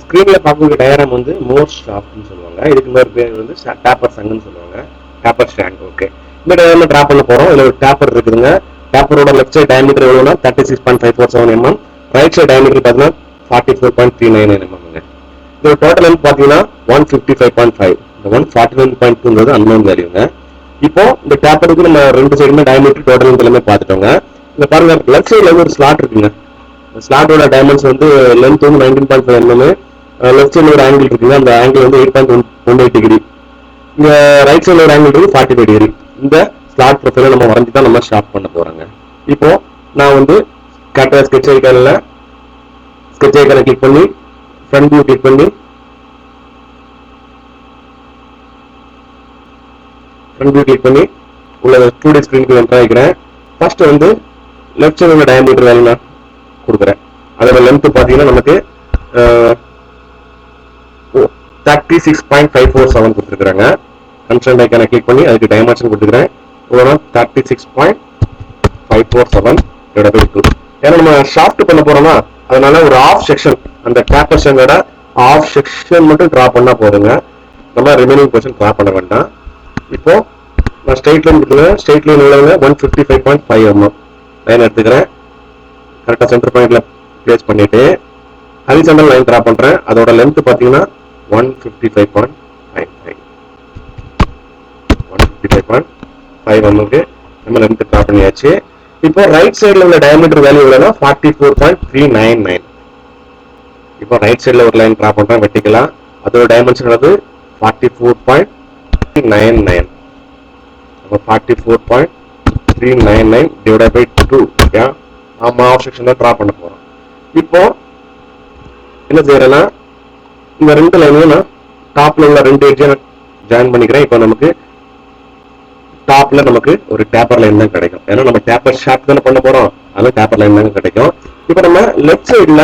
ஸ்க்ரீனில் பார்க்கக்கூடிய டயராம் வந்து மோர் ஷாப்ட்னு சொல்லுவாங்க. இதுக்கு இன்னொரு பேர் வந்து டேப்பர் சங்குன்னு சொல்லுவாங்க. Taper shank. ஓகே, இந்த டயராம் ட்ரா பண்ண போகிறோம். இதில் ஒரு டேப்பர் இருக்குதுங்க. டேப்பரோட லெஃப்ட் சைட் டயமீட்டர் எவ்வளோனா 36.547 mm, ரைட் சைட் டயமீட்டர் பார்த்தீங்கன்னா 44.399 mm. இதோட டோட்டல் லென்த் பார்த்தீங்கன்னா 155.5. இந்த 149.2ங்கிறது அன்னோன் வேல்யூங்க. இப்போ இந்த டேப்பருக்கு நம்ம ரெண்டு சைடுமே டயமீட்டர் டோட்டல் லென்த் எல்லாமே பார்த்துட்டோங்க. இந்த பாருங்க, லெஃப்ட் சைடில் வந்து ஒரு ஸ்லாட் இருக்குங்க. ஸ்லாட்டோட டைமென்ஷன் வந்து லென்த் வந்து 19.5 mm. லெஃப்ட் சைடில் ஒரு ஆங்கிள் இருக்குங்க. அந்த ஆங்கிள் வந்து 8.18 டிகிரி. இங்க ரைட் சைடில் ஒரு ஆங்கிள் இருக்கு 45 டிகிரி. இந்த ஸ்லாட் ப்ரொஃபைலை நம்ம வரைஞ்சி தான் நம்ம ஷார்ட் பண்ண போறாங்க. இப்போ நான் வந்து கரெக்டாக ஸ்கெட்ச் ஐக்கானில் கிளிக் பண்ணி ஃப்ரண்ட் வியூ கிளிக் பண்ணி உள்ள 2D ஸ்கிரீனுக்கு என்டர் ஆகிக்கிறேன். ஃபர்ஸ்ட் வந்து லெஃப்ட் சைடு உள்ள டயமீட்டர் வேல்யூ நான் கொடுக்குறேன். அதோட லென்த் பார்த்தீங்கன்னா நமக்கு 36.547 கொடுத்துருக்காங்க. கன்ஸ்ட்ரெயின்ட் ஐக்கானை கிளிக் பண்ணி அதுக்கு டைமென்ஷன் கொடுத்துக்கிறேன். 36.547/2. ஏன்னா நம்ம ஷாஃப்ட் பண்ண போறோம்னா அதனால ஒரு ஆஃப் செக்ஷன், அந்த டேப்பர் ஷங்கோட ஆஃப் செக்ஷன் மட்டும் டிரா பண்ணா போதுங்க. நம்ம ரிமைனிங் போர்ஷன் டிரா பண்ண வேண்டாம். இப்போ நான் ஸ்ட்ரெயிட் லைன் கொடுத்துக்கிறேன். ஸ்ட்ரெயிட் லைன் உள்ளவங்க 155.5 mm லைன் எடுத்துக்கிறேன். கரெக்டாக சென்டர் பாயிண்ட்ல பிளேஸ் பண்ணிட்டு ஹரிசாண்டல் லைன் டிரா பண்றேன். அதோட லென்த் பார்த்தீங்கன்னா 155.5 mm நம்ம லென்த் டிரா பண்ணியாச்சு. இப்போ ரைட் சைடில் உள்ள டயமீட்டர் வேல்யூ எவ்வளோனா 44.399. இப்போ ரைட் சைடில் ஒரு லைன் டிரா பண்றேன் வெர்டிகலா. அதோட டைமென்ஷன் வந்து 44.399. அப்போ 44.399 டிவைட் பை 2. ஓகே, நம்ம ஆஃப் செக்ஷன்ல டிரா பண்ண போறோம். இப்போ என்ன செய்யறேன்னா இந்த ரெண்டு லைனையும் நான் டாப்ல உள்ள ரெண்டு எட்ஜை ஜாயின் பண்ணிக்கிறேன். இப்போ நமக்கு டாப்ல நமக்கு ஒரு டேப்பர் லைன் தான் கிடைக்கும். ஏன்னா நம்ம டேப்பர் ஷார்ட் தானே பண்ண போறோம், அதனால டேப்பர் லைன் தான் கிடைக்கும். இப்போ நம்ம லெஃப்ட் சைட்ல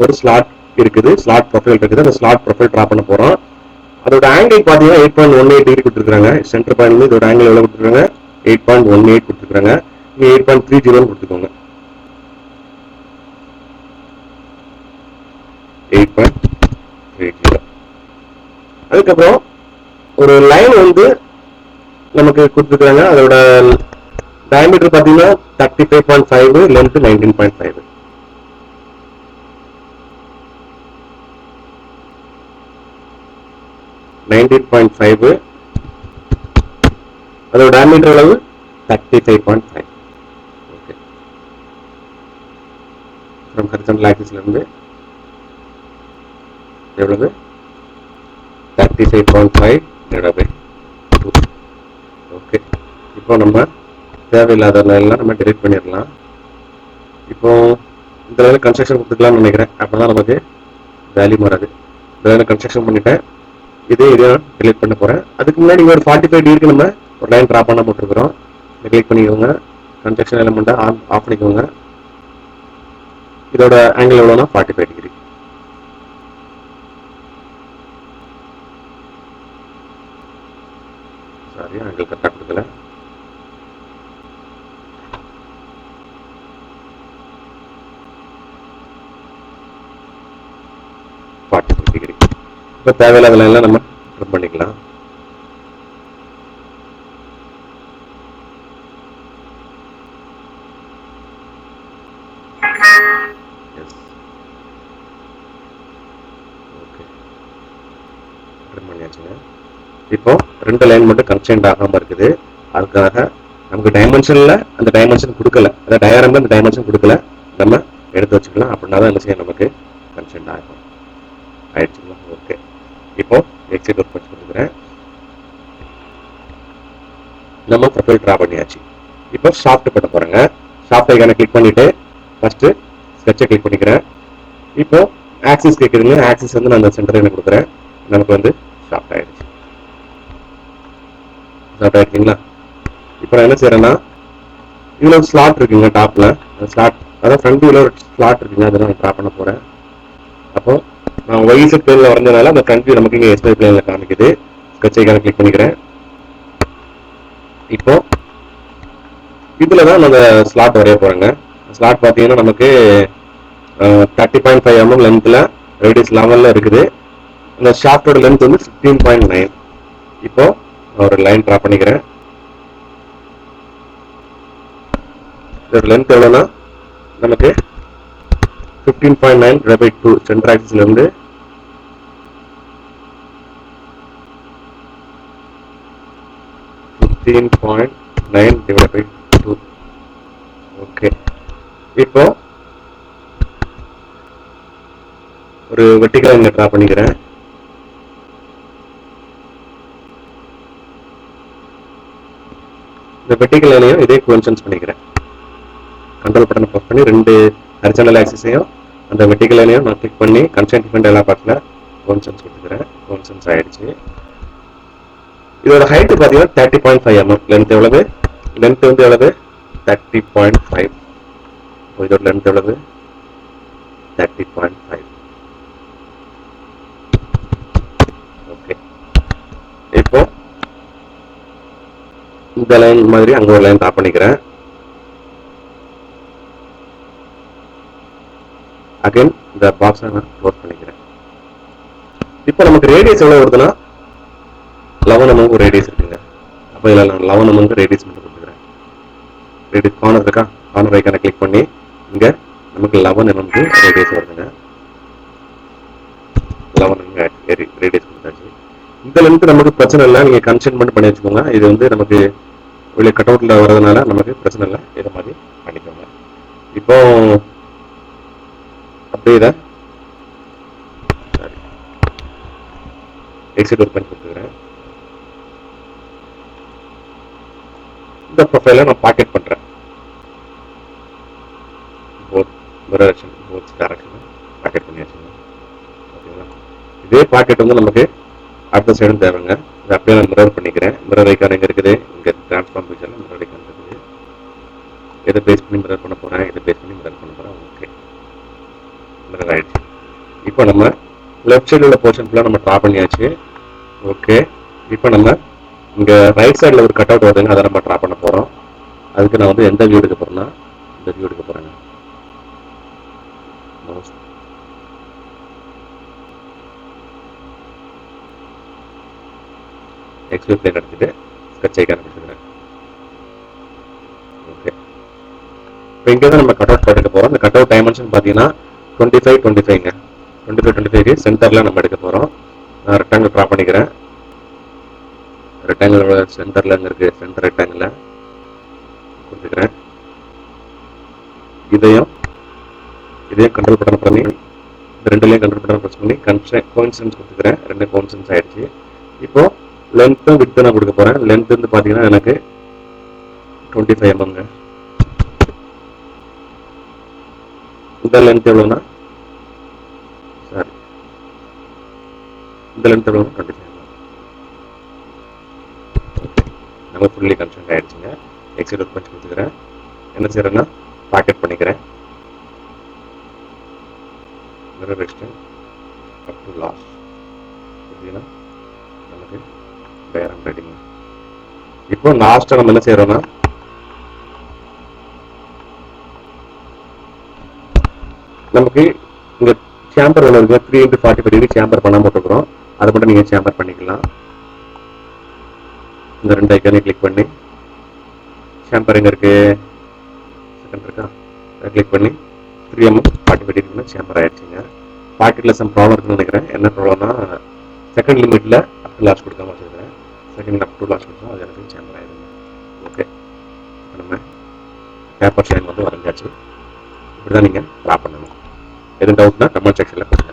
ஒரு ஸ்லாட் இருக்குது, ஸ்லாட் ப்ரொஃபைல் இருக்குது. அந்த ஸ்லாட் ப்ரொஃபைல் டிரா பண்ண போறோம். அதோட ஆங்கிள் பாத்தீங்கன்னா 8.18 டிகிரி கொடுத்துருக்காங்க. சென்டர் பாயிண்ட் இதோட ஆங்கிள் எவ்வளவு கொடுத்துருக்காங்க? 8.18 கொடுத்துருக்காங்க. நீங்க 8.30 கொடுத்துக்கோங்க. 8.30. அதுக்கப்புறம் ஒரு லைன் வந்து நமக்கு கொடுத்துருக்காங்க. அதோட டயமீட்டர் பாத்தீங்கன்னா 35.5, லென்த் 19.5. அதோட டயமீட்டர் அளவு 35.5. ஓகே, ஃப்ரம் ஹரிசாண்டல் ஆக்சிஸ்ல இருந்து எவ்வளவு? 35.5 டிவைடட் பை 2. ஓகே, இப்போ நம்ம தேவையில்லாத லைன்லாம் நம்ம டெலிட் பண்ணிடலாம். இப்போ இந்த லைன் கன்ஸ்ட்ரக்ஷன் கொடுத்துக்கலாம்னு நினைக்கிறேன். அப்பதான் நமக்கு வேல்யூ வராது. இந்த லைனை கன்ஸ்ட்ரக்ஷன் பண்ணிட்டேன். இதே டெலிட் பண்ண போறேன். அதுக்கு முன்னாடி ஒரு 45 டிகிரிக்கு நம்ம ஒரு லைன் டிரா பண்ண போட்டுருக்கிறோம். கிளிக் பண்ணிக்கோங்க. கன்ஸ்ட்ரக்ஷன் எலிமெண்ட்டை ஆஃப் பண்ணிக்கோங்க. இதோட ஆங்கிள் எவ்வளோனா 45 டிகிரி. சாரி, ஆங்கிள் கரெக்டாக கொடுக்கல. டிகிரி. இப்போ தேவையில்லாத லைன்லாம் நம்ம ட்ரிம் பண்ணிக்கலாம். இப்போ ரெண்டு லைன் மட்டும் கன்ஸ்ட்ரெயின்ட் ஆகாம இருக்குது. அதுக்காக நமக்கு டைமென்ஷன்ல அந்த டைமென்ஷன் கொடுக்கல, அந்த டயராம்ல அந்த டைமென்ஷன் கொடுக்கல, நம்ம எடுத்து வச்சுக்கலாம். அப்படின்னா தான் என்ன செய்ய நமக்கு கன்ஸ்ட்ரெயின்ட் ஆகும். ஆயிடுச்சுங்களா? ஓகே, இப்போ எக்ஸிட் ஒர்க் பண்ணி கொடுக்குறேன். நம்ம ப்ரொஃபைல் டிரா பண்ணியாச்சு. இப்போ ஷாஃப்ட் பண்ண போறேங்க. ஷாஃப்ட் ஐகானை கிளிக் பண்ணிட்டு ஃபர்ஸ்ட் ஸ்கெட்சை கிளிக் பண்ணிக்கிறேன். இப்போ ஆக்சிஸ் கேட்குறீங்க. ஆக்சிஸ் வந்து நான் அந்த சென்டர் கொடுக்குறேன். நமக்கு வந்து ஷாஃப்ட் ஆயிடுச்சு. ஷாஃப்ட் ஆயிடுச்சுங்களா? இப்போ நான் என்ன செய்யறேன்னா இதுல ஒரு ஸ்லாட் இருக்குங்க. டாப்ல ஸ்லாட், அதாவது ஃப்ரண்ட் வியூல ஒரு ஸ்லாட் இருக்குங்க. அதை நான் டிரா பண்ண போறேன். அப்போ நான் ஒய் செட் பிளேன்ல வரைஞ்சனால அந்த ஃப்ரண்ட் வியூ நமக்கு இங்கே எஸ்ஐ பிளேன்ல காமிக்குது. ஸ்கெட்ச் ஐகானை கிளிக் பண்ணிக்கிறேன். இப்போ இதுல தான் நம்ம ஸ்லாட் வரைய போறேங்க. ஸ்லாட் பார்த்தீங்கன்னா நமக்கு 30.5 mm லென்த்ல ரேடியஸ் 11ல இருக்குது. இந்த ஷாஃப்டோட லென்த் வந்து 15.9. இப்போ ஒரு லைன் டிரா பண்ணிக்கிறேன். இதோட லென்த் எவ்வளோனா நமக்கு 15.9/2 சென்டர் ஆக்சிஸ்ல இருந்து 15.9/2. ஓகே, இப்போ ஒரு வெர்டிகல் லைன் டிரா பண்ணிக்கிறேன். இந்த வெர்டிகல் லைனையும் இதே கோஇன்சிடென்ஸ் பண்ணிக்கிறேன். கண்ட்ரோல் பட்டனை ப்ரெஸ் பண்ணி 2 ஹரிசாண்டல் ஆக்சிஸையும் அந்த வெர்டிகல் லைனையும் நான் கிளிக் பண்ணி கன்ஸ்ட்ரெயின்ட் டிஃபரெண்ட் எல்லா பார்ட்ல கோஇன்சிடென்ஸ் கொடுத்துக்கிறேன். கோஇன்சிடென்ஸ் ஆயிடுச்சு. இதோட ஹைட் பார்த்தீங்கன்னா 30.5 mm. லென்த் எவ்வளவு? லென்த் வந்து எவ்வளவு? 30.5. இதோட லென்த் எவ்வளவு? 30.5. ஓகே, இப்போ இந்த லைன் மாதிரி அங்க ஒரு லைன் டிரா பண்ணிக்கிறேன். அகைன் இந்த பாக்ஸை நான் க்ளோஸ் பண்ணிக்கிறேன். இப்போ நமக்கு ரேடியஸ் எவ்வளவு வருதுன்னா 11 mm ரேடியஸ் இருக்குங்க. அப்போ இதில் நான் 11 mm ரேடியஸ் மட்டும் கொடுத்துக்கிறேன். ரேடியஸ் கார்னர் இருக்கா? கார்னர் ஐக்கானை கிளிக் பண்ணி இங்கே நமக்கு 11 mm ரேடியஸ் வருதுங்க. 11 mm ரேடியஸ் கொடுத்தாச்சு. இந்த லென்த் நமக்கு பிரச்சனை இல்லை, நீங்கள் கன்சென்ட்மெண்ட் பண்ணி வச்சுக்கோங்க. இது வந்து நமக்கு வெளியே கட் அவுட்டில் வர்றதுனால நமக்கு பிரச்சனை இல்லை, இதை மாதிரி பண்ணிக்கோங்க. இப்போ அப்படியே இதை எக்ஸிட் ஒர்க் பண்ணி கொடுத்துக்கிறேன். இந்த ப்ரொஃபைலை நான் பாக்கெட் பண்றேன். போத் டைரக்ஷன் பாக்கெட் பண்ணியாச்சுங்க. ஓகேங்களா? இதே பாக்கெட் வந்து நமக்கு அடுத்த சைடும் தேவைங்க. இதை அப்படியே நான் மிரர் பண்ணிக்கிறேன். மிரர் ஐக்கான் எங்க இருக்குது? இங்க டிரான்ஸ்ஃபார்ம் ஃபீச்சர்ல மிரர் ஐக்கான் இருக்குது. இதை பேஸ் பண்ணி மிரர் பண்ண போறேன், இதை பேஸ் பண்ணி மிரர் பண்ண போறேன். ஓகே, மிரர் ஆயிடுச்சு. இப்போ நம்ம லெஃப்ட் சைடு உள்ள போர்ஷன் ஃபுல்லாக நம்ம ட்ரா பண்ணியாச்சு. ஓகே, இப்போ நம்ம இங்கே ரைட் சைடில் ஒரு கட் அவுட் வருதுங்க, அதை நம்ம ட்ரா பண்ண போகிறோம். அதுக்கு நான் வந்து எந்த வியூ எடுக்க போகிறேன்னா இந்த வியூ எடுக்க போகிறேங்க. எக்ஸ்வி பிளேன் எடுத்துட்டு ஸ்கெட்ச் ஐக்கான கொடுத்துக்கிறேன். ஓகே, இப்போ இங்கே தான் நம்ம கட் அவுட் எடுக்க போகிறோம். இந்த கட் அவுட் டைமென்ஷன் பார்த்தீங்கன்னா 25-25ங்க. 25-25க்கு சென்டரில் நம்ம எடுக்க போகிறோம். நான் ரெக்டாங்கிள் ட்ரா பண்ணிக்கிறேன். ரெக்டாங்கிளோட சென்டரில் அங்கே இருக்குது, சென்டர் ரெக்டாங்கிளில் கொடுத்துக்கிறேன். இதையும் கண்ட்ரோல் பட்டன் பண்ணி இந்த ரெண்டுலேயும் கண்ட்ரோல் பட்டன் ப்ரெஸ் பண்ணி கோஇன்சிடென்ஸ் கொடுத்துக்கிறேன். 2 கோஇன்சிடென்ஸ் ஆயிடுச்சு. இப்போ லென்த்தும் விட்த்து நான் கொடுக்க போகிறேன். லென்த் வந்து பார்த்தீங்கன்னா எனக்கு 25 mm. இந்த லென்த் எவ்வளோன்னா சாரி இந்த லென்த் எவ்வளோன்னா 25 mm. ஓகே, நம்ம ஃபுல்லி கன்ஸ்ட்ரெயின்ட் ஆயிடுச்சுங்க. எக்ஸிட் ஒர்க் பண்ணி கொடுத்துக்கிறேன். என்ன செய்யறேன்னா பாக்கெட் பண்ணிக்கிறேன். Mirror extend up to last பார்த்தீங்கன்னா நமக்கு டயக்ராம் ரெடிங்க. இப்போ லாஸ்ட்டாக நம்ம என்ன செய்யறோம்னா நமக்கு இங்க சேம்பர் ஒன்று இருக்கு, 3x45 டிகிரி சேம்பர் பண்ண போட்டுக்கிறோம். அதை மட்டும் நீங்க சேம்பர் பண்ணிக்கலாம். இந்த 2 ஐக்கானே கிளிக் பண்ணி சேம்பர் எங்க இருக்கு? செகண்ட் இருக்கா? அதை கிளிக் பண்ணி 3mm 45 டிகிரி சேம்பர் ஆயிடுச்சுங்க. பாக்கெட்ல சம் ப்ராப்ளம் இருக்குன்னு நினைக்கிறேன். என்ன ப்ராப்ளம்னா செகண்ட் லிமிட்ல அப் டு லாஸ்ட் கொடுக்காம வச்சிருக்கிறேன். செகண்ட் அப் டு லாஸ்ட் கொடுத்தா அது எனக்கு சேம்பர் ஆயிடுங்க. ஓகே, நம்ம பேப்பர் ஷைன் வந்து வரைஞ்சாச்சு. இப்படிதான் நீங்க ட்ரா பண்ணணும். எதுவும் டவுட்னா கமெண்ட் செக்ஷன்ல கொடுங்க.